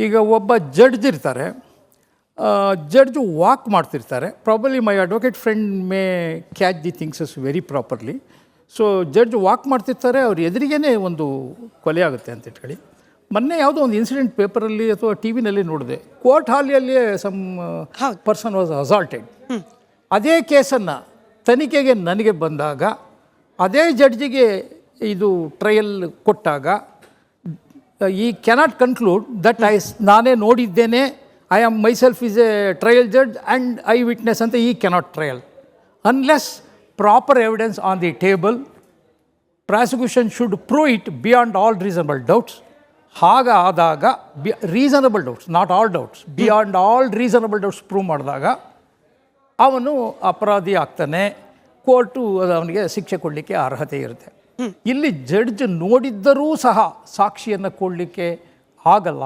ಈಗ ಒಬ್ಬ ಜಡ್ಜ್ ಇರ್ತಾರೆ, ಜಡ್ಜ್ ವಾಕ್ ಮಾಡ್ತಿರ್ತಾರೆ. Probably my advocate friend may catch the thingses very properly. So judge walk ಮಾಡ್ತಿರ್ತಾರೆ, ಅವ್ರ ಎದುರಿಗೇ ಒಂದು ಕೊಲೆ ಆಗುತ್ತೆ ಅಂತ ಇಟ್ಕೊಳ್ಳಿ. ಮೊನ್ನೆ ಯಾವುದೋ ಒಂದು ಇನ್ಸಿಡೆಂಟ್ ಪೇಪರಲ್ಲಿ ಅಥವಾ ಟಿ ವಿನಲ್ಲಿ ನೋಡಿದೆ, ಕೋರ್ಟ್ ಹಾಲಿಯಲ್ಲಿಯೇ ಸಮ್ ಪರ್ಸನ್ ವಾಸ್ ಅಸಾಲ್ಟೆಡ್. ಅದೇ ಕೇಸನ್ನು ತನಿಖೆಗೆ ನನಗೆ ಬಂದಾಗ ಅದೇ ಜಡ್ಜಿಗೆ ಇದು ಟ್ರಯಲ್ ಕೊಟ್ಟಾಗ ಈ ಕ್ಯಾನಾಟ್ ಕನ್ಕ್ಲೂಡ್ ದಟ್ ನಾನೇ ನೋಡಿದ್ದೇನೆ, I am myself is a trial judge and I witness ಅಂತ ಈ cannot trial unless proper evidence on the table. Prosecution should prove it beyond all reasonable doubts. ಹಾಗಾದಾಗ reasonable doubts, not all doubts, beyond all reasonable doubts prove ಮಾಡಿದಾಗ ಅವನು ಅಪರಾಧಿ ಆಗ್ತಾನೆ. Court ಅವನಿಗೆ ಶಿಕ್ಷೆ ಕೊಡಲಿಕ್ಕೆ ಅರ್ಹತೆ ಇರುತ್ತೆ. ಇಲ್ಲಿ ಜಡ್ಜ್ ನೋಡಿದ್ದರೂ ಸಹ ಸಾಕ್ಷಿಯನ್ನು ಕೊಡಲಿಕ್ಕೆ ಆಗಲ್ಲ.